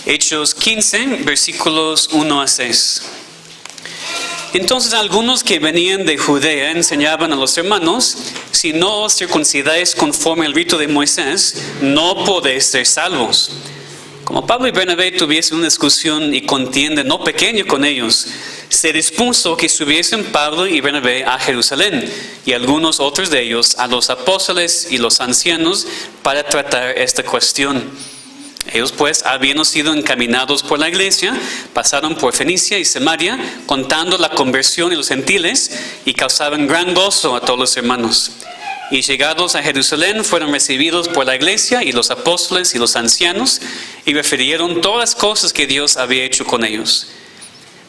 Hechos 15, versículos 1 a 6. Entonces algunos que venían de Judea enseñaban a los hermanos: si no os circuncidáis conforme al rito de Moisés, no podéis ser salvos. Como Pablo y Bernabé tuviesen una discusión y contienda no pequeña con ellos, se dispuso que subiesen Pablo y Bernabé a Jerusalén, y algunos otros de ellos a los apóstoles y los ancianos, para tratar esta cuestión. Ellos pues, habiendo sido encaminados por la iglesia, pasaron por Fenicia y Samaria, contando la conversión de los gentiles, y causaban gran gozo a todos los hermanos. Y llegados a Jerusalén, fueron recibidos por la iglesia y los apóstoles y los ancianos, y refirieron todas las cosas que Dios había hecho con ellos.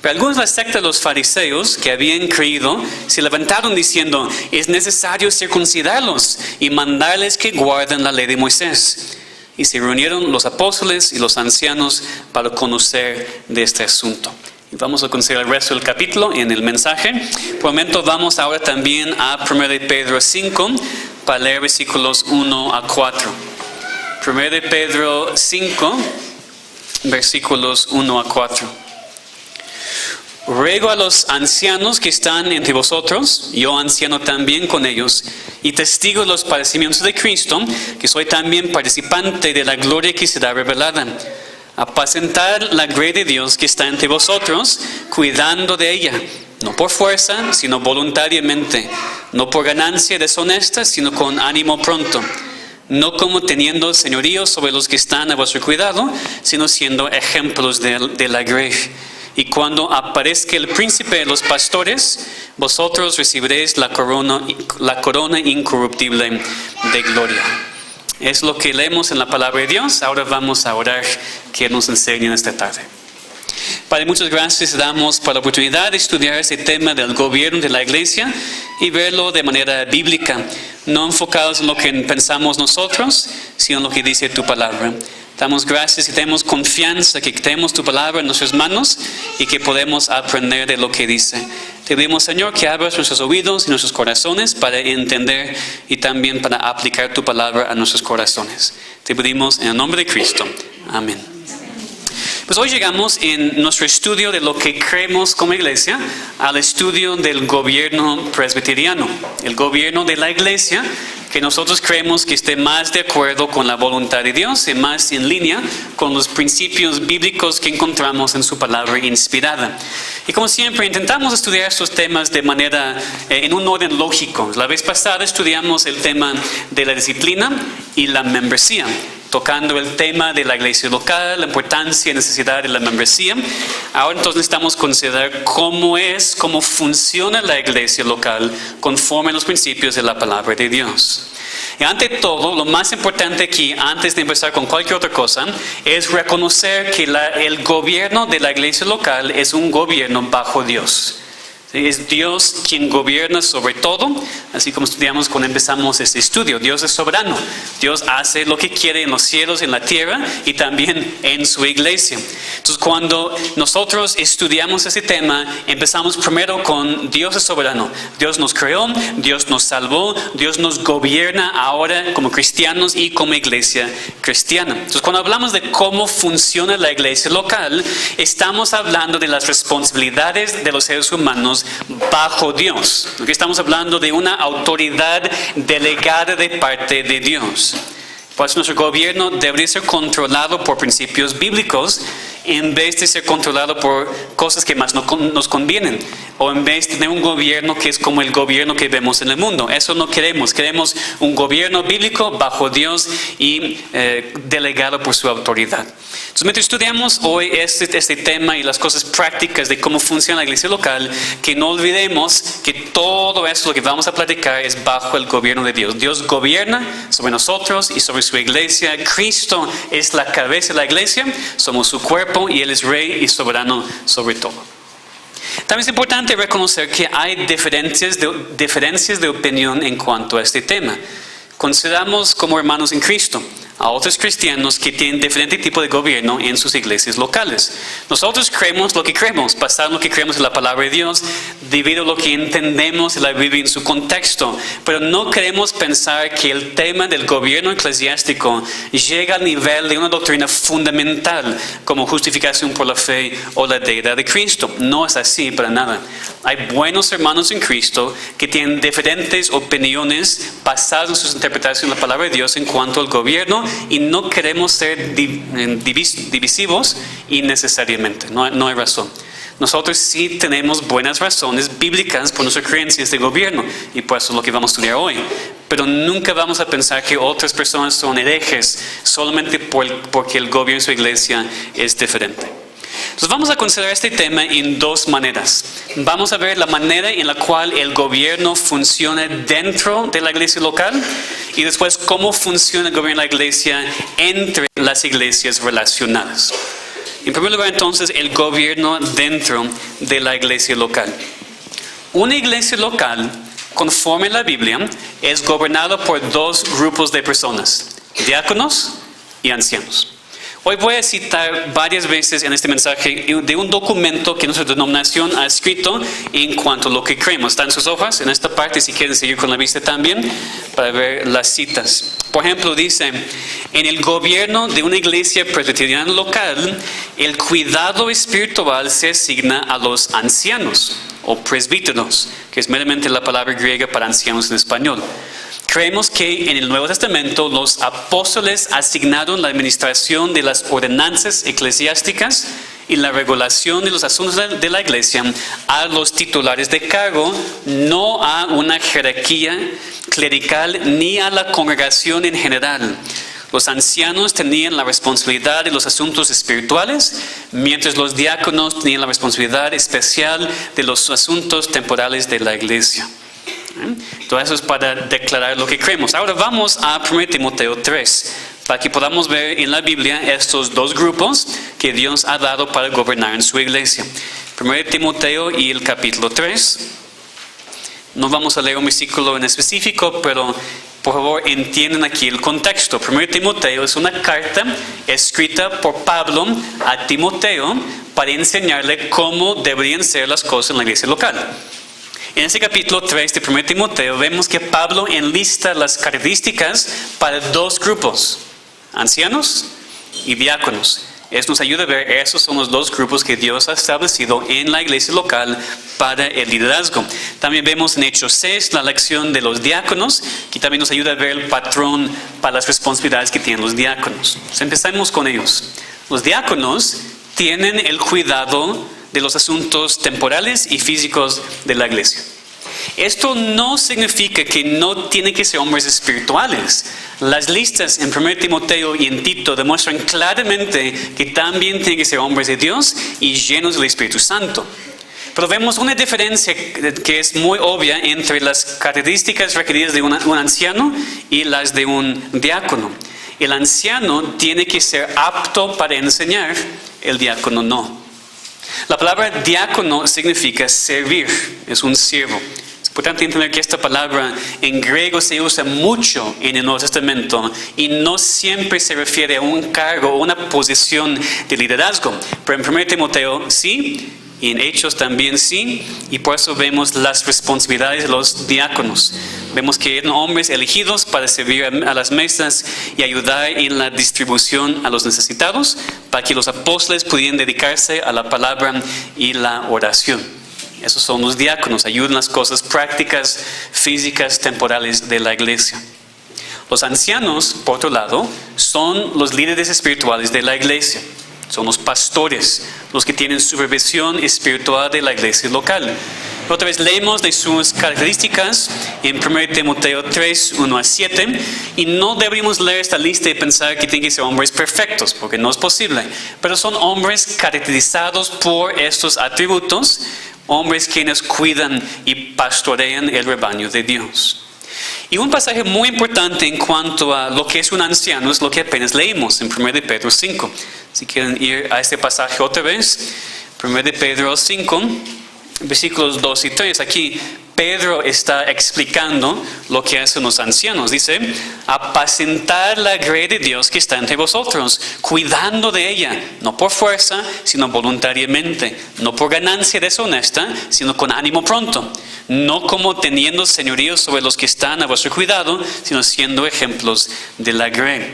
Pero algunos de la secta de los fariseos que habían creído se levantaron diciendo: es necesario circuncidarlos y mandarles que guarden la ley de Moisés. Y se reunieron los apóstoles y los ancianos para conocer de este asunto. Y vamos a considerar el resto del capítulo en el mensaje. Por el momento vamos ahora también a 1 de Pedro 5 para leer versículos 1 a 4. 1 de Pedro 5, versículos 1 a 4. Ruego a los ancianos que están entre vosotros, yo anciano también con ellos, y testigo de los padecimientos de Cristo, que soy también participante de la gloria que será revelada. Apacentar la grey de Dios que está entre vosotros, cuidando de ella, no por fuerza, sino voluntariamente, no por ganancia deshonesta, sino con ánimo pronto, no como teniendo señorío sobre los que están a vuestro cuidado, sino siendo ejemplos de la grey. Y cuando aparezca el príncipe de los pastores, vosotros recibiréis la corona incorruptible de gloria. Es lo que leemos en la palabra de Dios. Ahora vamos a orar que nos enseñen esta tarde. Padre, muchas gracias damos por la oportunidad de estudiar ese tema del gobierno de la iglesia y verlo de manera bíblica, no enfocados en lo que pensamos nosotros, sino en lo que dice tu palabra. Damos gracias y tenemos confianza que tenemos tu palabra en nuestras manos y que podemos aprender de lo que dice. Te pedimos, Señor, que abras nuestros oídos y nuestros corazones para entender y también para aplicar tu palabra a nuestros corazones. Te pedimos en el nombre de Cristo. Amén. Pues hoy llegamos en nuestro estudio de lo que creemos como iglesia al estudio del gobierno presbiteriano, el gobierno de la iglesia, que nosotros creemos que esté más de acuerdo con la voluntad de Dios y más en línea con los principios bíblicos que encontramos en su palabra inspirada. Y como siempre, intentamos estudiar estos temas de manera, en un orden lógico. La vez pasada estudiamos el tema de la disciplina y la membresía, tocando el tema de la iglesia local, la importancia y necesidad de la membresía. Ahora entonces necesitamos considerar cómo funciona la iglesia local conforme a los principios de la palabra de Dios. Y ante todo, lo más importante aquí, antes de empezar con cualquier otra cosa, es reconocer que el gobierno de la iglesia local es un gobierno bajo Dios. Es Dios quien gobierna sobre todo, así como estudiamos cuando empezamos este estudio. Dios es soberano. Dios hace lo que quiere en los cielos, en la tierra y también en su iglesia. Entonces, cuando nosotros estudiamos ese tema, empezamos primero con Dios es soberano. Dios nos creó, Dios nos salvó, Dios nos gobierna ahora como cristianos y como iglesia cristiana. Entonces, cuando hablamos de cómo funciona la iglesia local, estamos hablando de las responsabilidades de los seres humanos bajo Dios. Porque estamos hablando de una autoridad delegada de parte de Dios. Pues nuestro gobierno debería ser controlado por principios bíblicos en vez de ser controlado por cosas que más nos convienen, o en vez de tener un gobierno que es como el gobierno que vemos en el mundo. Eso no queremos. Queremos un gobierno bíblico bajo Dios y delegado por su autoridad. Entonces, mientras estudiamos hoy este tema y las cosas prácticas de cómo funciona la iglesia local, que no olvidemos que todo esto lo que vamos a platicar es bajo el gobierno de Dios. Dios gobierna sobre nosotros y sobre su iglesia. Cristo es la cabeza de la iglesia, somos su cuerpo y Él es rey y soberano sobre todo. También es importante reconocer que hay diferencias de opinión en cuanto a este tema. Consideramos como hermanos en Cristo. a otros cristianos que tienen diferente tipo de gobierno en sus iglesias locales. Nosotros creemos lo que creemos, basado en lo que creemos en la palabra de Dios, debido a lo que entendemos de la Biblia en su contexto, pero no queremos pensar que el tema del gobierno eclesiástico llega al nivel de una doctrina fundamental como justificación por la fe o la deidad de Cristo. No es así para nada. Hay buenos hermanos en Cristo que tienen diferentes opiniones basadas en sus interpretaciones de la palabra de Dios en cuanto al gobierno, y no queremos ser divisivos innecesariamente. No hay razón. Nosotros sí tenemos buenas razones bíblicas por nuestras creencias de gobierno, y por eso es lo que vamos a estudiar hoy. Pero nunca vamos a pensar que otras personas son herejes solamente porque el gobierno de su iglesia es diferente. Entonces vamos a considerar este tema en dos maneras. Vamos a ver la manera en la cual el gobierno funciona dentro de la iglesia local, y después cómo funciona el gobierno de la iglesia entre las iglesias relacionadas. En primer lugar, entonces, el gobierno dentro de la iglesia local. Una iglesia local, conforme a la Biblia, es gobernada por dos grupos de personas: diáconos y ancianos. Hoy voy a citar varias veces en este mensaje de un documento que nuestra denominación ha escrito en cuanto a lo que creemos. Está en sus hojas, en esta parte, si quieren seguir con la vista también, para ver las citas. Por ejemplo, dice: en el gobierno de una iglesia presbiteriana local, el cuidado espiritual se asigna a los ancianos, o presbíteros, que es meramente la palabra griega para ancianos en español. Creemos que en el Nuevo Testamento los apóstoles asignaron la administración de las ordenanzas eclesiásticas y la regulación de los asuntos de la iglesia a los titulares de cargo, no a una jerarquía clerical ni a la congregación en general. Los ancianos tenían la responsabilidad de los asuntos espirituales, mientras los diáconos tenían la responsabilidad especial de los asuntos temporales de la iglesia. Todo eso es para declarar lo que creemos. Ahora vamos a 1 Timoteo 3, para que podamos ver en la Biblia estos dos grupos que Dios ha dado para gobernar en su iglesia. 1 Timoteo y el capítulo 3. No vamos a leer un versículo en específico, pero por favor entiendan aquí el contexto. 1 Timoteo es una carta escrita por Pablo a Timoteo para enseñarle cómo deberían ser las cosas en la iglesia local. En este capítulo 3 de 1 Timoteo vemos que Pablo enlista las características para dos grupos: ancianos y diáconos. Esto nos ayuda a ver, esos son los dos grupos que Dios ha establecido en la iglesia local para el liderazgo. También vemos en Hechos 6 la elección de los diáconos, que también nos ayuda a ver el patrón para las responsabilidades que tienen los diáconos. Entonces, empezamos con ellos. Los diáconos tienen el cuidado de los asuntos temporales y físicos de la iglesia. Esto no significa que no tienen que ser hombres espirituales. Las listas en 1 Timoteo y en Tito demuestran claramente que también tienen que ser hombres de Dios y llenos del Espíritu Santo. Pero vemos una diferencia que es muy obvia entre las características requeridas de un anciano y las de un diácono. El anciano tiene que ser apto para enseñar, el diácono no. La palabra diácono significa servir, es un siervo. Es importante entender que esta palabra en griego se usa mucho en el Nuevo Testamento y no siempre se refiere a un cargo o una posición de liderazgo. Pero en 1 Timoteo sí, y en Hechos también sí, y por eso vemos las responsabilidades de los diáconos. Vemos que eran hombres elegidos para servir a las mesas y ayudar en la distribución a los necesitados, para que los apóstoles pudieran dedicarse a la palabra y la oración. Esos son los diáconos, ayudan en las cosas prácticas, físicas, temporales de la iglesia. Los ancianos, por otro lado, son los líderes espirituales de la iglesia. Son los pastores, los que tienen supervisión espiritual de la iglesia local. Otra vez leemos de sus características en 1 Timoteo 3, 1 a 7, y no deberíamos leer esta lista y pensar que tienen que ser hombres perfectos, porque no es posible. Pero son hombres caracterizados por estos atributos, hombres quienes cuidan y pastorean el rebaño de Dios. Y un pasaje muy importante en cuanto a lo que es un anciano es lo que apenas leímos en 1 Pedro 5. Si quieren ir a este pasaje otra vez, 1 Pedro 5, versículos 2 y 3. Aquí Pedro está explicando lo que hacen los ancianos. Dice, apacentar la grey de Dios que está entre vosotros, cuidando de ella, no por fuerza, sino voluntariamente, no por ganancia deshonesta, sino con ánimo pronto, no como teniendo señorío sobre los que están a vuestro cuidado, sino siendo ejemplos de la grey.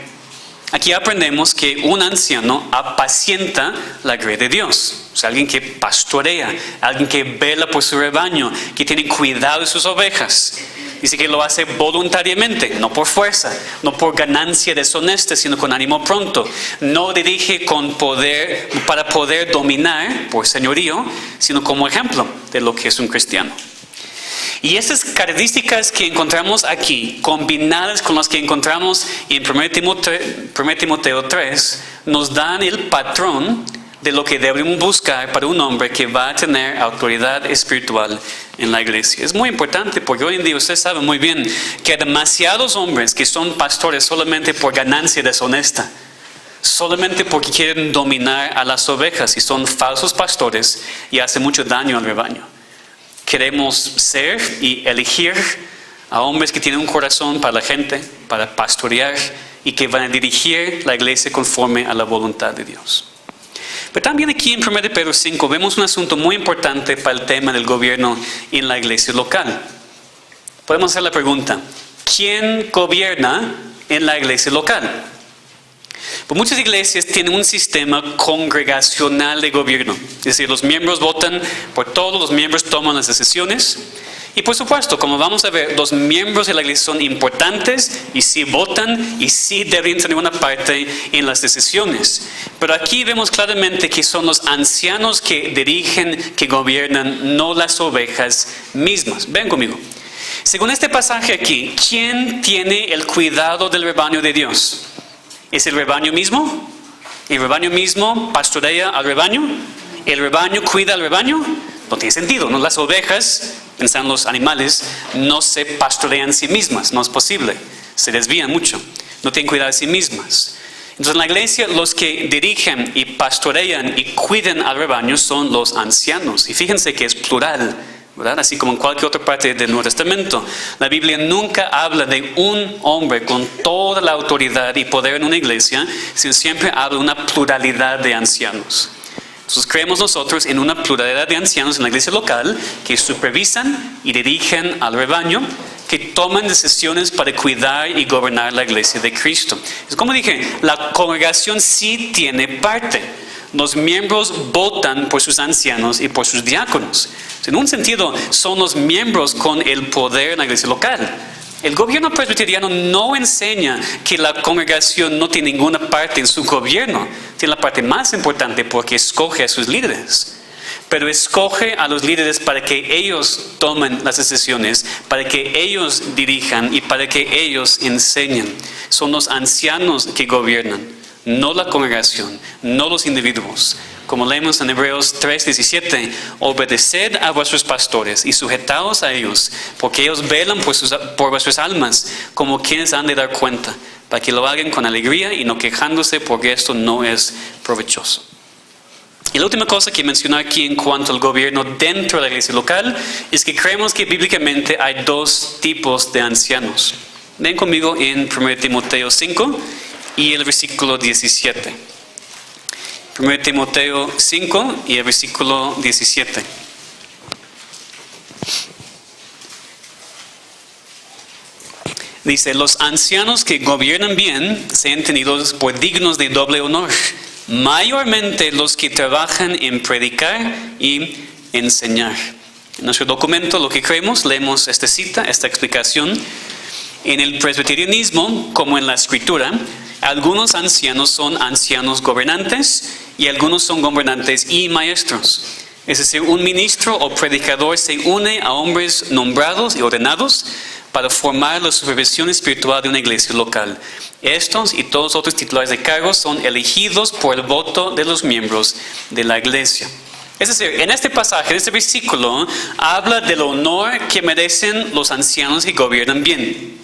Aquí aprendemos que un anciano apacienta la grey de Dios. O sea, alguien que pastorea, alguien que vela por su rebaño, que tiene cuidado de sus ovejas. Dice que lo hace voluntariamente, no por fuerza, no por ganancia deshonesta, sino con ánimo pronto. No dirige con poder, para poder dominar por señorío, sino como ejemplo de lo que es un cristiano. Y estas características que encontramos aquí, combinadas con las que encontramos en 1 Timoteo 3, nos dan el patrón de lo que debemos buscar para un hombre que va a tener autoridad espiritual en la iglesia. Es muy importante porque hoy en día usted sabe muy bien que hay demasiados hombres que son pastores solamente por ganancia deshonesta, solamente porque quieren dominar a las ovejas y son falsos pastores y hacen mucho daño al rebaño. Queremos ser y elegir a hombres que tienen un corazón para la gente, para pastorear y que van a dirigir la iglesia conforme a la voluntad de Dios. Pero también aquí en 1 Pedro 5 vemos un asunto muy importante para el tema del gobierno en la iglesia local. Podemos hacer la pregunta, ¿quién gobierna en la iglesia local? Pues muchas iglesias tienen un sistema congregacional de gobierno. Es decir, los miembros votan por todos, los miembros toman las decisiones. Y por supuesto, como vamos a ver, los miembros de la iglesia son importantes y sí votan y sí deberían tener una parte en las decisiones. Pero aquí vemos claramente que son los ancianos que dirigen, que gobiernan, no las ovejas mismas. Ven conmigo. Según este pasaje aquí, ¿quién tiene el cuidado del rebaño de Dios? ¿Es el rebaño mismo? ¿El rebaño mismo pastorea al rebaño? ¿El rebaño cuida al rebaño? No tiene sentido, ¿no? Las ovejas, pensando los animales, no se pastorean sí mismas, no es posible. Se desvían mucho, no tienen cuidado de sí mismas. Entonces en la iglesia los que dirigen y pastorean y cuidan al rebaño son los ancianos. Y fíjense que es plural, ¿verdad? Así como en cualquier otra parte del Nuevo Testamento. La Biblia nunca habla de un hombre con toda la autoridad y poder en una iglesia, sino siempre habla de una pluralidad de ancianos. Entonces creemos nosotros en una pluralidad de ancianos en la iglesia local que supervisan y dirigen al rebaño, que toman decisiones para cuidar y gobernar la iglesia de Cristo. Es como dije, la congregación sí tiene parte. Los miembros votan por sus ancianos y por sus diáconos. En un sentido, son los miembros con el poder en la iglesia local. El gobierno presbiteriano no enseña que la congregación no tiene ninguna parte en su gobierno. Tiene la parte más importante porque escoge a sus líderes. Pero escoge a los líderes para que ellos tomen las decisiones, para que ellos dirijan y para que ellos enseñen. Son los ancianos que gobiernan, no la congregación, no los individuos. Como leemos en Hebreos 3:17, obedeced a vuestros pastores y sujetaos a ellos, porque ellos velan por vuestras almas, como quienes han de dar cuenta, para que lo hagan con alegría y no quejándose, porque esto no es provechoso. Y la última cosa que mencionar aquí en cuanto al gobierno dentro de la iglesia local es que creemos que bíblicamente hay dos tipos de ancianos. Ven conmigo en 1 Timoteo 5 y el versículo 17. 1 Timoteo 5 y el versículo 17. Dice, los ancianos que gobiernan bien sean tenidos por dignos de doble honor, mayormente los que trabajan en predicar y enseñar. En nuestro documento, lo que creemos, leemos esta cita, esta explicación. En el presbiterianismo, como en la escritura, algunos ancianos son ancianos gobernantes y algunos son gobernantes y maestros. Es decir, un ministro o predicador se une a hombres nombrados y ordenados para formar la supervisión espiritual de una iglesia local. Estos y todos los otros titulares de cargos son elegidos por el voto de los miembros de la iglesia. Es decir, en este pasaje, en este versículo, habla del honor que merecen los ancianos que gobiernan bien.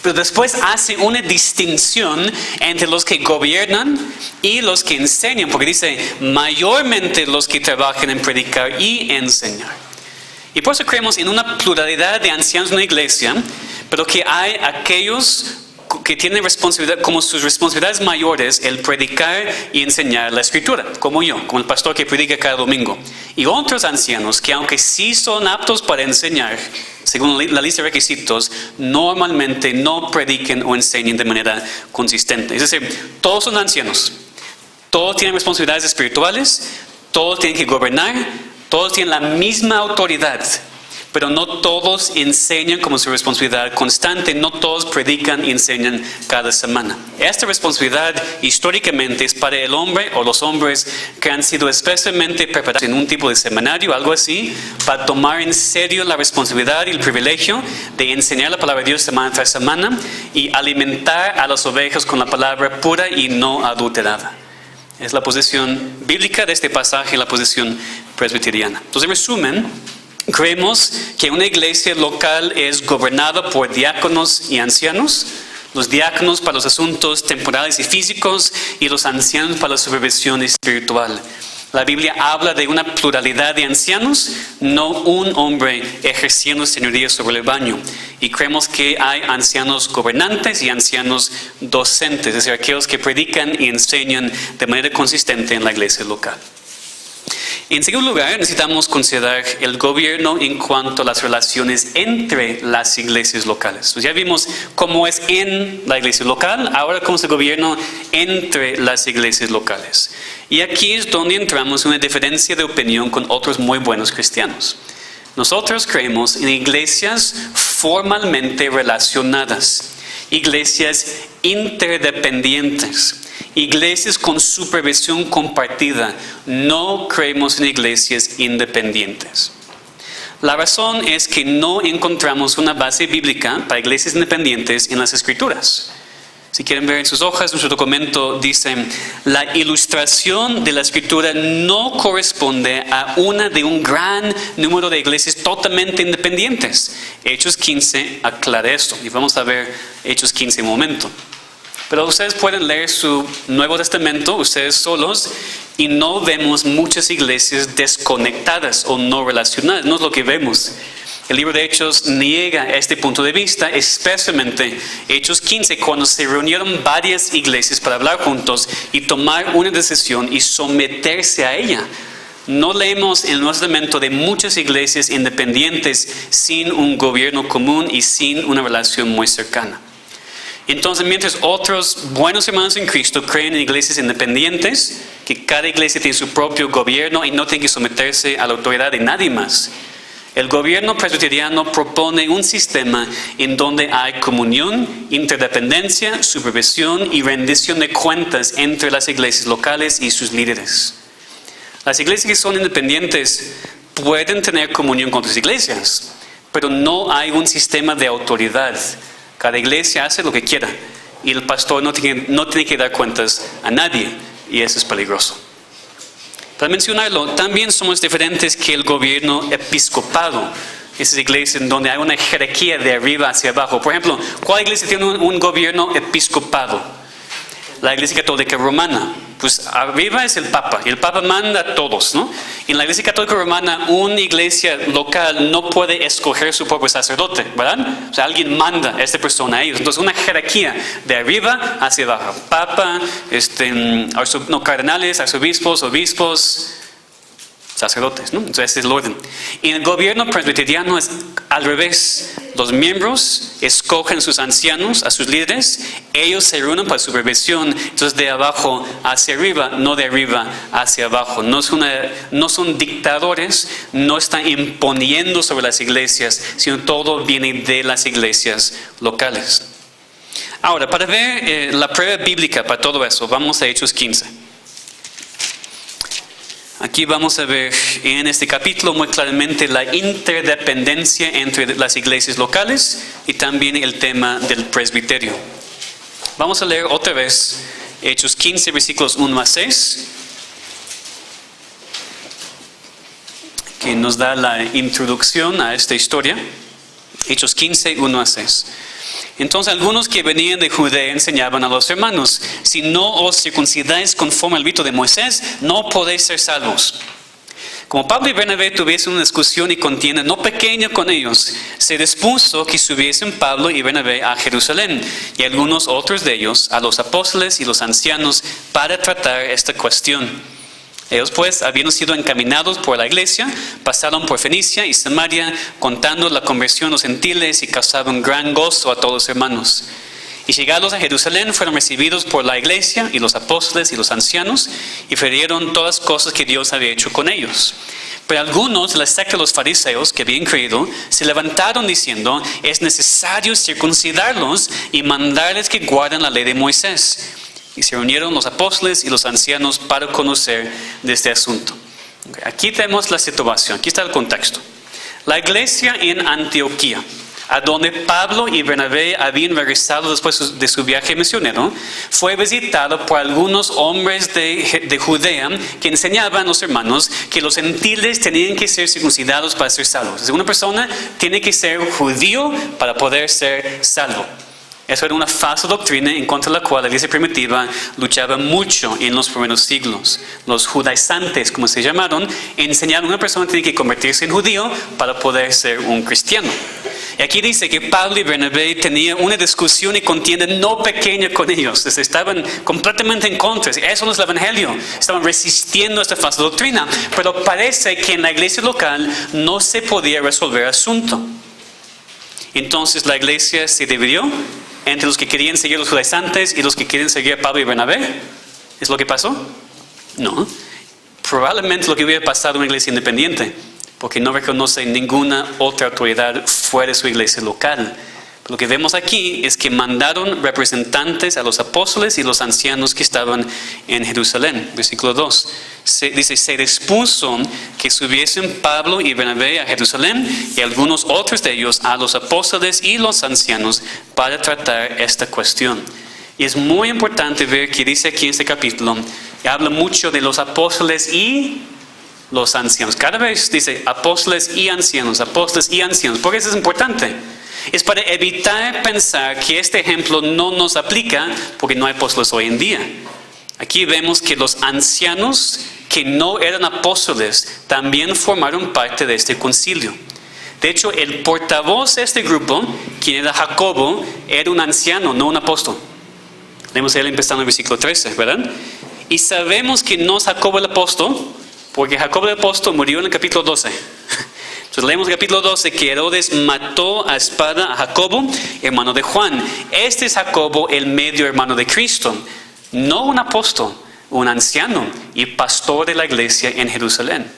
Pero después hace una distinción entre los que gobiernan y los que enseñan, porque dice, mayormente los que trabajan en predicar y enseñar. Y por eso creemos en una pluralidad de ancianos en una iglesia, pero que hay aquellos que tienen responsabilidad, como sus responsabilidades mayores, el predicar y enseñar la escritura, como yo, como el pastor que predica cada domingo. Y otros ancianos que, aunque sí son aptos para enseñar, según la lista de requisitos, normalmente no prediquen o enseñen de manera consistente. Es decir, todos son ancianos, todos tienen responsabilidades espirituales, todos tienen que gobernar, todos tienen la misma autoridad, pero no todos enseñan como su responsabilidad constante, no todos predican y enseñan cada semana. Esta responsabilidad históricamente es para el hombre o los hombres que han sido especialmente preparados en un tipo de seminario, algo así, para tomar en serio la responsabilidad y el privilegio de enseñar la palabra de Dios semana tras semana y alimentar a las ovejas con la palabra pura y no adulterada. Es la posición bíblica de este pasaje, la posición presbiteriana. Entonces, en resumen, creemos que una iglesia local es gobernada por diáconos y ancianos. Los diáconos para los asuntos temporales y físicos y los ancianos para la supervisión espiritual. La Biblia habla de una pluralidad de ancianos, no un hombre ejerciendo señoría sobre el rebaño. Y creemos que hay ancianos gobernantes y ancianos docentes, es decir, aquellos que predican y enseñan de manera consistente en la iglesia local. En segundo lugar, necesitamos considerar el gobierno en cuanto a las relaciones entre las iglesias locales. Pues ya vimos cómo es en la iglesia local, ahora cómo es el gobierno entre las iglesias locales. Y aquí es donde entramos en una diferencia de opinión con otros muy buenos cristianos. Nosotros creemos en iglesias formalmente relacionadas, iglesias interdependientes, iglesias con supervisión compartida. No creemos en iglesias independientes. La razón es que no encontramos una base bíblica para iglesias independientes en las Escrituras. Si quieren ver en sus hojas, nuestro documento dice: la ilustración de la Escritura no corresponde a una de un gran número de iglesias totalmente independientes. Hechos 15 aclara esto, y vamos a ver Hechos 15 en un momento. Pero ustedes pueden leer su Nuevo Testamento ustedes solos y no vemos muchas iglesias desconectadas o no relacionadas. No es lo que vemos. El libro de Hechos niega este punto de vista, especialmente Hechos 15, cuando se reunieron varias iglesias para hablar juntos y tomar una decisión y someterse a ella. No leemos en el Nuevo Testamento de muchas iglesias independientes sin un gobierno común y sin una relación muy cercana. Entonces, mientras otros buenos hermanos en Cristo creen en iglesias independientes, que cada iglesia tiene su propio gobierno y no tiene que someterse a la autoridad de nadie más, el gobierno presbiteriano propone un sistema en donde hay comunión, interdependencia, supervisión y rendición de cuentas entre las iglesias locales y sus líderes. Las iglesias que son independientes pueden tener comunión con otras iglesias, pero no hay un sistema de autoridad. Cada iglesia hace lo que quiera y el pastor no tiene que dar cuentas a nadie, y eso es peligroso. Para mencionarlo, también somos diferentes que el gobierno episcopado. Esas iglesias en donde hay una jerarquía de arriba hacia abajo. Por ejemplo, ¿cuál iglesia tiene un gobierno episcopado? La Iglesia Católica Romana. Pues arriba es el Papa, y el Papa manda a todos, ¿no? En la Iglesia Católica Romana, una iglesia local no puede escoger su propio sacerdote, ¿verdad? O sea, alguien manda a esta persona a ellos. Entonces, una jerarquía de arriba hacia abajo. Papa, cardenales, arzobispos, obispos, sacerdotes, ¿no? Entonces, ese es el orden. Y en el gobierno presbiteriano es al revés. Los miembros escogen sus ancianos, a sus líderes, ellos se reúnen para supervisión, entonces de abajo hacia arriba, no de arriba hacia abajo. No son dictadores, no están imponiendo sobre las iglesias, sino todo viene de las iglesias locales. Ahora, para ver la prueba bíblica para todo eso, vamos a Hechos 15. Aquí vamos a ver en este capítulo muy claramente la interdependencia entre las iglesias locales y también el tema del presbiterio. Vamos a leer otra vez Hechos 15, versículos 1 a 6, que nos da la introducción a esta historia. Hechos 15, 1 a 6. Entonces algunos que venían de Judea enseñaban a los hermanos: si no os circuncidáis conforme al rito de Moisés, no podéis ser salvos. Como Pablo y Bernabé tuviesen una discusión y contienda no pequeña con ellos, se dispuso que subiesen Pablo y Bernabé a Jerusalén y algunos otros de ellos a los apóstoles y los ancianos para tratar esta cuestión. Ellos pues, habiendo sido encaminados por la iglesia, pasaron por Fenicia y Samaria, contando la conversión de los gentiles y causaban gran gozo a todos los hermanos. Y llegados a Jerusalén, fueron recibidos por la iglesia y los apóstoles y los ancianos, y refirieron todas las cosas que Dios había hecho con ellos. Pero algunos de la secta de los fariseos que habían creído, se levantaron diciendo, es necesario circuncidarlos y mandarles que guarden la ley de Moisés. Y se reunieron los apóstoles y los ancianos para conocer de este asunto. Aquí tenemos la situación, aquí está el contexto. La iglesia en Antioquía, a donde Pablo y Bernabé habían regresado después de su viaje misionero, fue visitado por algunos hombres de Judea que enseñaban a los hermanos que los gentiles tenían que ser circuncidados para ser salvos. Una persona tiene que ser judío para poder ser salvo. Eso era una falsa doctrina en contra de la cual la iglesia primitiva luchaba mucho en los primeros siglos. Los judaizantes, como se llamaron, enseñaron que una persona tiene que convertirse en judío para poder ser un cristiano. Y aquí dice que Pablo y Bernabé tenían una discusión y contienda no pequeña con ellos. Estaban completamente en contra. Eso no es el evangelio. Estaban resistiendo a esta falsa doctrina. Pero parece que en la iglesia local no se podía resolver el asunto. Entonces la iglesia se dividió entre los que querían seguir a los judaizantes y los que querían seguir a Pablo y Bernabé. ¿Es lo que pasó? No. Probablemente lo que hubiera pasado en una iglesia independiente, porque no reconoce ninguna otra autoridad fuera de su iglesia local. Lo que vemos aquí es que mandaron representantes a los apóstoles y los ancianos que estaban en Jerusalén. Versículo 2. Dice, se dispuso que subiesen Pablo y Bernabé a Jerusalén y algunos otros de ellos a los apóstoles y los ancianos para tratar esta cuestión. Y es muy importante ver que dice aquí en este capítulo, que habla mucho de los apóstoles y los ancianos. Cada vez dice apóstoles y ancianos, apóstoles y ancianos. ¿Por qué eso es importante? Es para evitar pensar que este ejemplo no nos aplica porque no hay apóstoles hoy en día. Aquí vemos que los ancianos que no eran apóstoles también formaron parte de este concilio. De hecho, el portavoz de este grupo, quien era Jacobo, era un anciano, no un apóstol. Leemos él empezando en el versículo 13, ¿verdad? Y sabemos que no es Jacobo el apóstol, porque Jacobo el apóstol murió en el capítulo 12. Entonces leemos el capítulo 12 que Herodes mató a espada a Jacobo, hermano de Juan. Este es Jacobo, el medio hermano de Cristo. No un apóstol, un anciano y pastor de la iglesia en Jerusalén.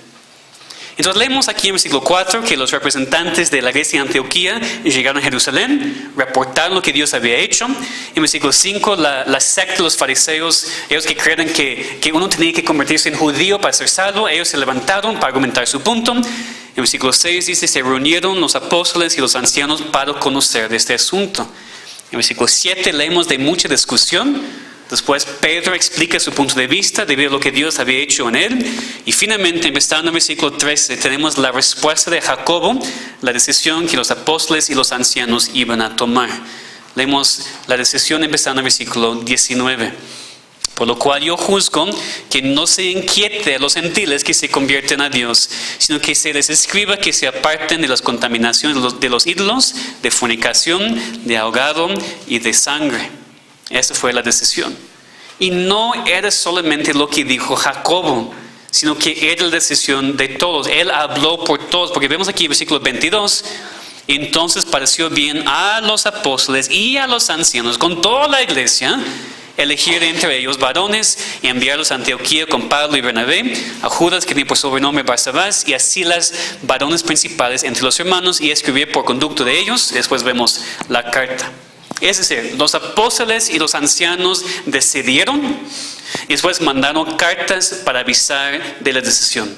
Entonces leemos aquí en versículo 4 que los representantes de la iglesia de Antioquía llegaron a Jerusalén, reportaron lo que Dios había hecho. En versículo 5 la secta de los fariseos, ellos que creen que uno tenía que convertirse en judío para ser salvo, ellos se levantaron para argumentar su punto. En versículo 6 dice, se reunieron los apóstoles y los ancianos para conocer de este asunto. En versículo 7 leemos de mucha discusión. Después Pedro explica su punto de vista debido a lo que Dios había hecho en él. Y finalmente, empezando en el versículo 13, tenemos la respuesta de Jacobo, la decisión que los apóstoles y los ancianos iban a tomar. Leemos la decisión empezando en el versículo 19. Por lo cual yo juzgo que no se inquiete a los gentiles que se convierten a Dios, sino que se les escriba que se aparten de las contaminaciones de los ídolos, de fornicación, de ahogado y de sangre. Esa fue la decisión. Y no era solamente lo que dijo Jacobo, sino que era la decisión de todos. Él habló por todos, porque vemos aquí en versículo 22, entonces pareció bien a los apóstoles y a los ancianos, con toda la iglesia, elegir entre ellos varones y enviarlos a Antioquía con Pablo y Bernabé, a Judas, que tiene por sobrenombre Barsabás, y a Silas, varones principales entre los hermanos, y escribir por conducto de ellos. Después vemos la carta. Es decir, los apóstoles y los ancianos decidieron y después mandaron cartas para avisar de la decisión.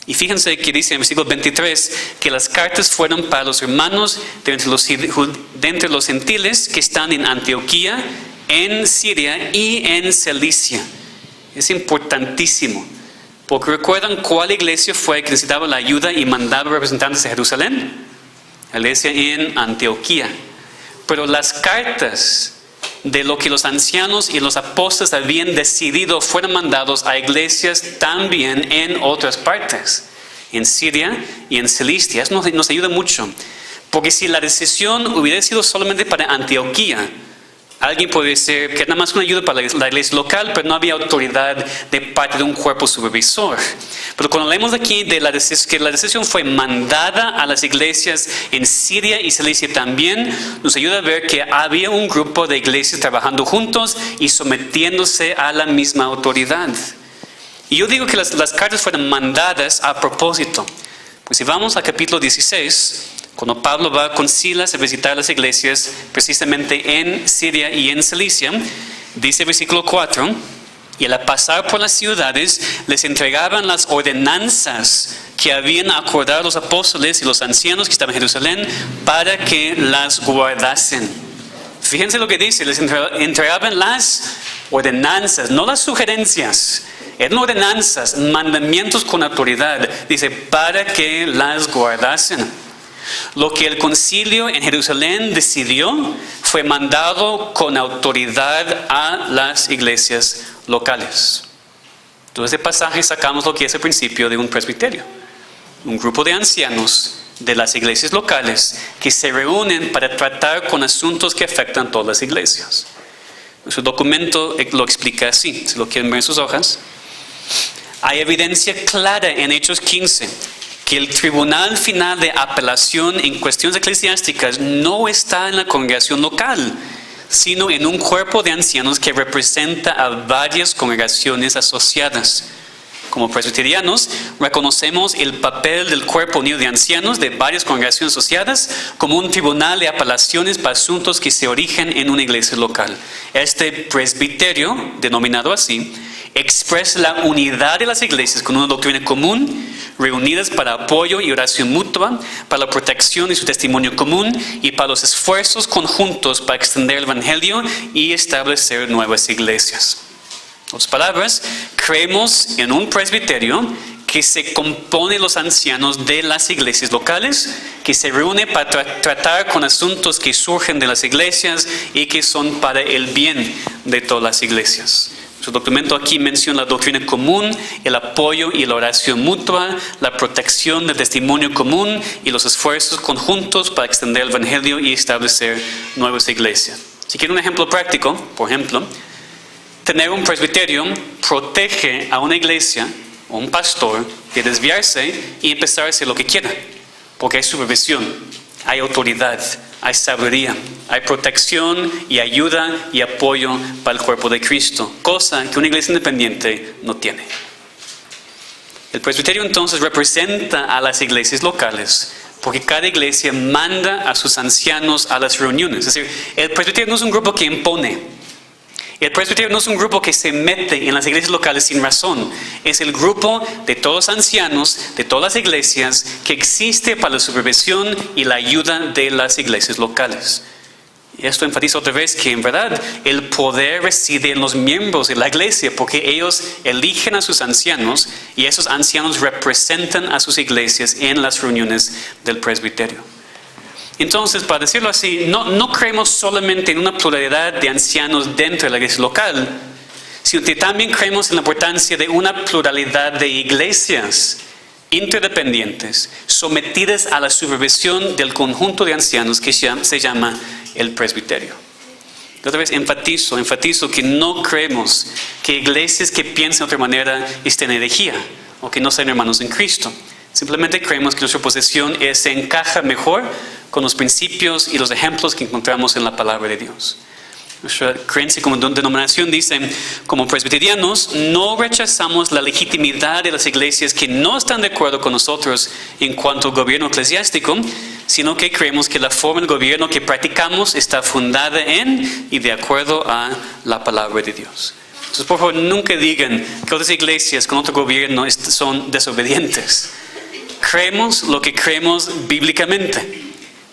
Y fíjense que dice en el versículo 23 que las cartas fueron para los hermanos de entre los gentiles que están en Antioquía, en Siria y en Cilicia. Es importantísimo, porque ¿recuerdan cuál iglesia fue que necesitaba la ayuda y mandaba representantes a Jerusalén? La iglesia en Antioquía. Pero las cartas de lo que los ancianos y los apóstoles habían decidido fueron mandados a iglesias también en otras partes, en Siria y en Cilicia. Eso nos ayuda mucho, porque si la decisión hubiera sido solamente para Antioquía, alguien podría decir que nada más una ayuda para la iglesia local, pero no había autoridad de parte de un cuerpo supervisor. Pero cuando leemos aquí que la decisión fue mandada a las iglesias en Siria y Cilicia también, nos ayuda a ver que había un grupo de iglesias trabajando juntos y sometiéndose a la misma autoridad. Y yo digo que las cartas fueron mandadas a propósito. Pues si vamos al capítulo 16, cuando Pablo va con Silas a visitar las iglesias precisamente en Siria y en Cilicia, dice el versículo 4, y al pasar por las ciudades les entregaban las ordenanzas que habían acordado los apóstoles y los ancianos que estaban en Jerusalén para que las guardasen. Fíjense lo que dice, les entregaban las ordenanzas, no las sugerencias. Eran ordenanzas, mandamientos con autoridad, dice, para que las guardasen. Lo que el concilio en Jerusalén decidió fue mandado con autoridad a las iglesias locales. Entonces, de este pasaje sacamos lo que es el principio de un presbiterio. Un grupo de ancianos de las iglesias locales que se reúnen para tratar con asuntos que afectan a todas las iglesias. Su documento lo explica así, si lo quieren ver en sus hojas. Hay evidencia clara en Hechos 15 que el tribunal final de apelación en cuestiones eclesiásticas no está en la congregación local, sino en un cuerpo de ancianos que representa a varias congregaciones asociadas. Como presbiterianos, reconocemos el papel del cuerpo unido de ancianos de varias congregaciones asociadas como un tribunal de apelaciones para asuntos que se origen en una iglesia local. Este presbiterio, denominado así, expresa la unidad de las iglesias con una doctrina común, reunidas para apoyo y oración mutua, para la protección de su testimonio común y para los esfuerzos conjuntos para extender el evangelio y establecer nuevas iglesias. En otras palabras, creemos en un presbiterio que se compone de los ancianos de las iglesias locales, que se reúne para tratar con asuntos que surgen de las iglesias y que son para el bien de todas las iglesias. Su documento aquí menciona la doctrina común, el apoyo y la oración mutua, la protección del testimonio común y los esfuerzos conjuntos para extender el evangelio y establecer nuevas iglesias. Si quieren un ejemplo práctico, por ejemplo, tener un presbiterio protege a una iglesia o un pastor de desviarse y empezar a hacer lo que quiera, porque hay supervisión, hay autoridad, hay sabiduría, hay protección y ayuda y apoyo para el cuerpo de Cristo, cosa que una iglesia independiente no tiene. El presbiterio entonces representa a las iglesias locales, porque cada iglesia manda a sus ancianos a las reuniones. Es decir, el presbiterio no es un grupo que impone. El presbiterio no es un grupo que se mete en las iglesias locales sin razón. Es el grupo de todos los ancianos, de todas las iglesias, que existe para la supervisión y la ayuda de las iglesias locales. Y esto enfatiza otra vez que en verdad el poder reside en los miembros de la iglesia, porque ellos eligen a sus ancianos y esos ancianos representan a sus iglesias en las reuniones del presbiterio. Entonces, para decirlo así, no creemos solamente en una pluralidad de ancianos dentro de la iglesia local, sino que también creemos en la importancia de una pluralidad de iglesias interdependientes, sometidas a la supervisión del conjunto de ancianos que se llama el presbiterio. Otra vez enfatizo que no creemos que iglesias que piensen de otra manera estén en herejía o que no sean hermanos en Cristo. Simplemente creemos que nuestra posición se encaja mejor con los principios y los ejemplos que encontramos en la palabra de Dios. Nuestra creencia como denominación dice, como presbiterianos, no rechazamos la legitimidad de las iglesias que no están de acuerdo con nosotros en cuanto al gobierno eclesiástico, sino que creemos que la forma de gobierno que practicamos está fundada en y de acuerdo a la palabra de Dios. Entonces, por favor, nunca digan que otras iglesias con otro gobierno son desobedientes. Creemos lo que creemos bíblicamente,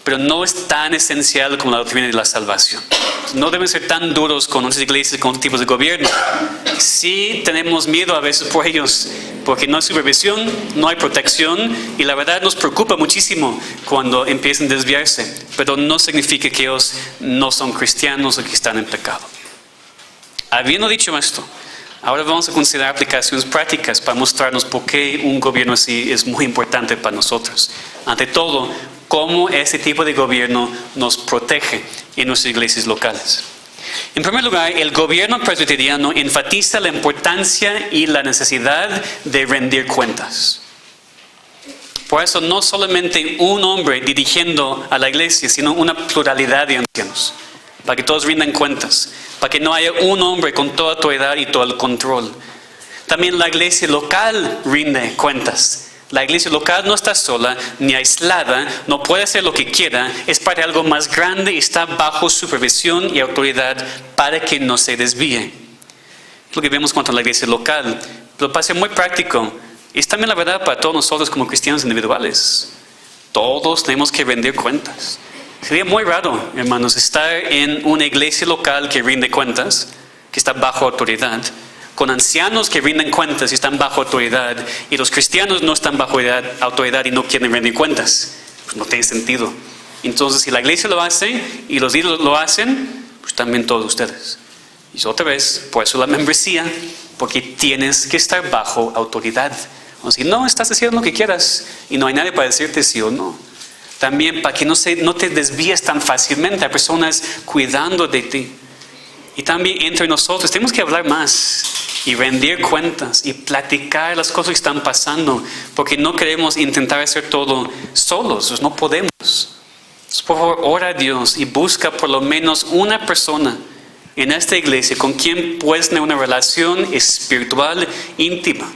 pero no es tan esencial como la doctrina de la salvación. No deben ser tan duros con otras iglesias, con otros tipos de gobierno. Sí tenemos miedo a veces por ellos, porque no hay supervisión, no hay protección, y la verdad nos preocupa muchísimo cuando empiezan a desviarse. pero no significa que ellos no son cristianos o que están en pecado. Habiendo dicho esto, ahora vamos a considerar aplicaciones prácticas para mostrarnos por qué un gobierno así es muy importante para nosotros. Ante todo, cómo este tipo de gobierno nos protege en nuestras iglesias locales. En primer lugar, el gobierno presbiteriano enfatiza la importancia y la necesidad de rendir cuentas. Por eso no solamente un hombre dirigiendo a la iglesia, sino una pluralidad de ancianos, para que todos rindan cuentas, para que no haya un hombre con toda autoridad y todo el control. También la iglesia local rinde cuentas. La iglesia local no está sola ni aislada, no puede hacer lo que quiera, es parte de algo más grande y está bajo supervisión y autoridad para que no se desvíe. Es lo que vemos cuanto a la iglesia local, pero para ser muy práctico, es también la verdad para todos nosotros como cristianos individuales. Todos tenemos que rendir cuentas. Sería muy raro, hermanos, estar en una iglesia local que rinde cuentas, que está bajo autoridad, con ancianos que rinden cuentas y están bajo autoridad, y los cristianos no están bajo autoridad y no quieren rendir cuentas. Pues no tiene sentido. Entonces, si la iglesia lo hace y los líderes lo hacen, pues también todos ustedes. Y otra vez, por eso la membresía, porque tienes que estar bajo autoridad. O si no, estás haciendo lo que quieras y no hay nadie para decirte sí o no. También para que no te desvíes tan fácilmente, hay personas cuidando de ti. Y también entre nosotros tenemos que hablar más y rendir cuentas y platicar las cosas que están pasando, porque no queremos intentar hacer todo solos, pues no podemos. Entonces, por favor, ora a Dios y busca por lo menos una persona en esta iglesia con quien puedes tener una relación espiritual íntima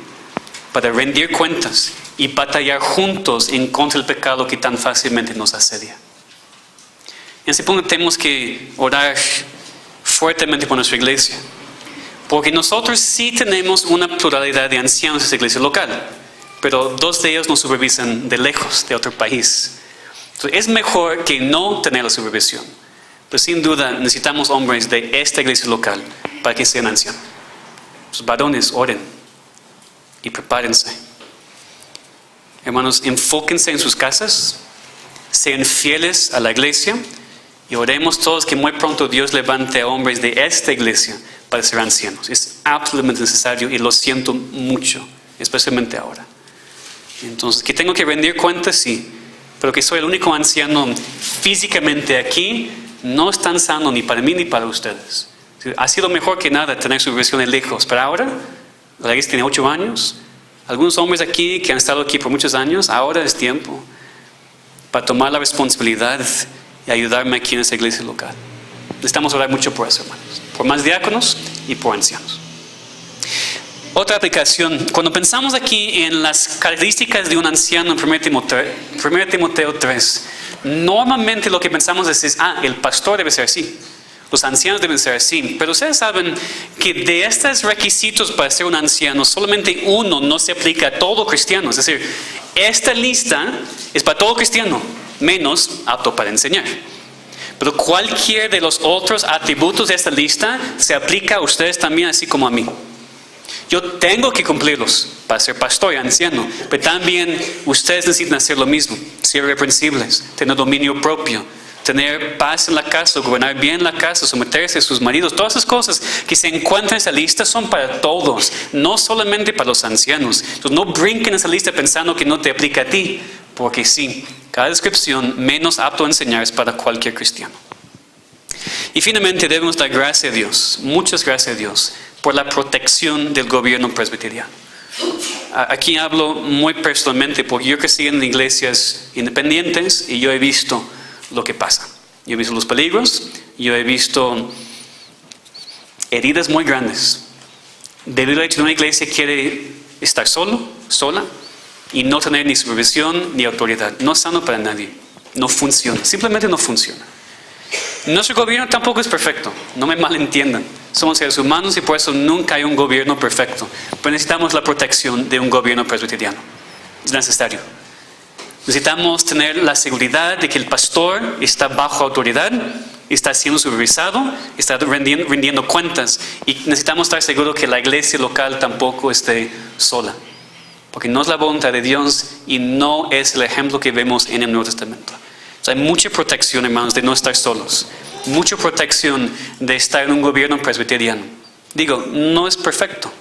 para rendir cuentas y batallar juntos en contra del pecado que tan fácilmente nos asedia. En ese punto tenemos que orar fuertemente por nuestra iglesia, porque nosotros sí tenemos una pluralidad de ancianos en esta iglesia local, pero 2 de ellos nos supervisan de lejos, de otro país. Entonces, es mejor que no tener la supervisión, pero sin duda necesitamos hombres de esta iglesia local para que sean ancianos. Los varones, oren y prepárense. Hermanos, enfóquense en sus casas, sean fieles a la iglesia y oremos todos que muy pronto Dios levante a hombres de esta iglesia para ser ancianos. Es absolutamente necesario y lo siento mucho, especialmente ahora. Entonces, que tengo que rendir cuentas, sí, pero que soy el único anciano físicamente aquí, no es tan sano ni para mí ni para ustedes. Ha sido mejor que nada tener supervisión de lejos, pero ahora la iglesia tiene 8 años. Algunos hombres aquí que han estado aquí por muchos años, ahora es tiempo para tomar la responsabilidad y ayudarme aquí en esta iglesia local. Necesitamos orar mucho por eso, hermanos. Por más diáconos y por ancianos. Otra aplicación. Cuando pensamos aquí en las características de un anciano en 1 Timoteo 3, normalmente lo que pensamos es, el pastor debe ser así. Los ancianos deben ser así. Pero ustedes saben que de estos requisitos para ser un anciano, solamente uno no se aplica a todo cristiano. Es decir, esta lista es para todo cristiano, menos apto para enseñar. Pero cualquier de los otros atributos de esta lista se aplica a ustedes también, así como a mí. Yo tengo que cumplirlos para ser pastor y anciano, pero también ustedes necesitan hacer lo mismo, ser irreprensibles, tener dominio propio, tener paz en la casa, gobernar bien la casa, someterse a sus maridos. Todas esas cosas que se encuentran en esa lista son para todos, no solamente para los ancianos. Entonces no brinquen esa lista pensando que no te aplica a ti, porque sí, cada descripción menos apto a enseñar es para cualquier cristiano. Y finalmente debemos dar gracias a Dios, muchas gracias a Dios, por la protección del gobierno presbiteriano. Aquí hablo muy personalmente porque yo crecí en iglesias independientes y yo he visto lo que pasa. Yo he visto los peligros, yo he visto heridas muy grandes. Debido a que una iglesia quiere estar sola, y no tener ni supervisión ni autoridad. No es sano para nadie. No funciona. Simplemente no funciona. Nuestro gobierno tampoco es perfecto. No me malentiendan. Somos seres humanos y por eso nunca hay un gobierno perfecto. Pero necesitamos la protección de un gobierno presbiteriano. Es necesario. Necesitamos tener la seguridad de que el pastor está bajo autoridad, está siendo supervisado, está rindiendo cuentas. Y necesitamos estar seguros que la iglesia local tampoco esté sola. Porque no es la voluntad de Dios y no es el ejemplo que vemos en el Nuevo Testamento. O sea, hay mucha protección, hermanos, de no estar solos. Mucha protección de estar en un gobierno presbiteriano. Digo, no es perfecto.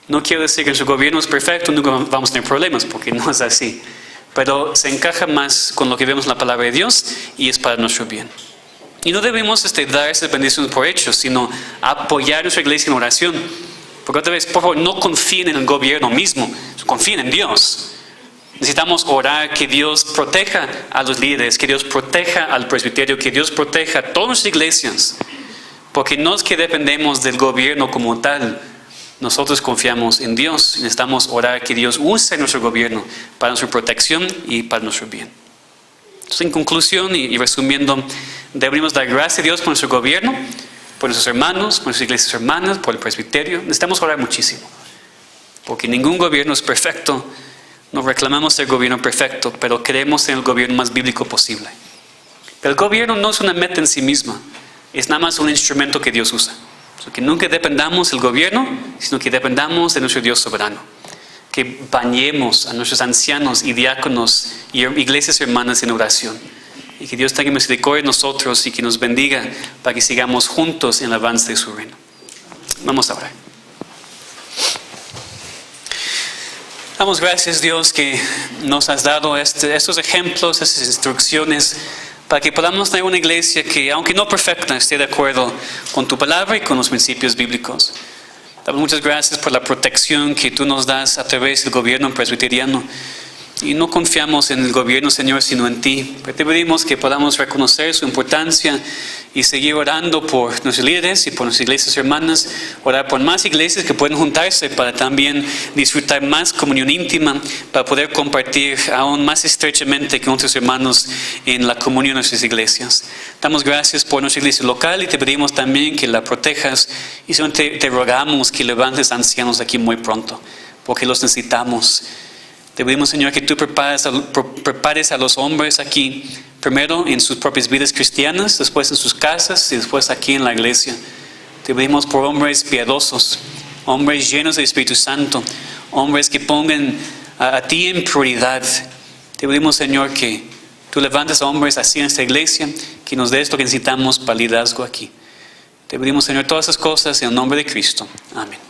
No quiero decir que su gobierno es perfecto, nunca vamos a tener problemas, porque no es así. Pero se encaja más con lo que vemos en la palabra de Dios y es para nuestro bien. Y no debemos dar esas bendiciones por hechos, sino apoyar nuestra iglesia en oración. Porque otra vez, por favor, no confíen en el gobierno mismo, confíen en Dios. Necesitamos orar que Dios proteja a los líderes, que Dios proteja al presbiterio, que Dios proteja a todas las iglesias. Porque no es que dependemos del gobierno como tal. Nosotros confiamos en Dios. Necesitamos orar que Dios use nuestro gobierno para nuestra protección y para nuestro bien. Entonces, en conclusión y resumiendo, debemos dar gracias a Dios por nuestro gobierno, por nuestros hermanos, por nuestras iglesias hermanas, por el presbiterio. Necesitamos orar muchísimo. Porque ningún gobierno es perfecto. No reclamamos el gobierno perfecto, pero creemos en el gobierno más bíblico posible. Pero el gobierno no es una meta en sí misma, es nada más un instrumento que Dios usa. Que nunca dependamos del gobierno, sino que dependamos de nuestro Dios soberano. Que bañemos a nuestros ancianos y diáconos y iglesias hermanas en oración. Y que Dios tenga misericordia de nosotros y que nos bendiga para que sigamos juntos en el avance de su reino. Vamos a orar. Damos gracias, Dios, que nos has dado estos ejemplos, estas instrucciones, para que podamos tener una iglesia que, aunque no perfecta, esté de acuerdo con tu palabra y con los principios bíblicos. Damos muchas gracias por la protección que tú nos das a través del gobierno presbiteriano. Y no confiamos en el gobierno, Señor, sino en ti. Pero te pedimos que podamos reconocer su importancia y seguir orando por nuestros líderes y por nuestras iglesias hermanas. Orar por más iglesias que pueden juntarse para también disfrutar más comunión íntima, para poder compartir aún más estrechamente con nuestros hermanos en la comunión de nuestras iglesias. Damos gracias por nuestra iglesia local y te pedimos también que la protejas. Y te rogamos que levantes ancianos aquí muy pronto, porque los necesitamos. Te pedimos, Señor, que tú prepares a los hombres aquí, primero en sus propias vidas cristianas, después en sus casas y después aquí en la iglesia. Te pedimos por hombres piadosos, hombres llenos del Espíritu Santo, hombres que pongan a ti en prioridad. Te pedimos, Señor, que tú levantes a hombres así en esta iglesia, que nos des lo que necesitamos para liderazgo aquí. Te pedimos, Señor, todas esas cosas en el nombre de Cristo. Amén.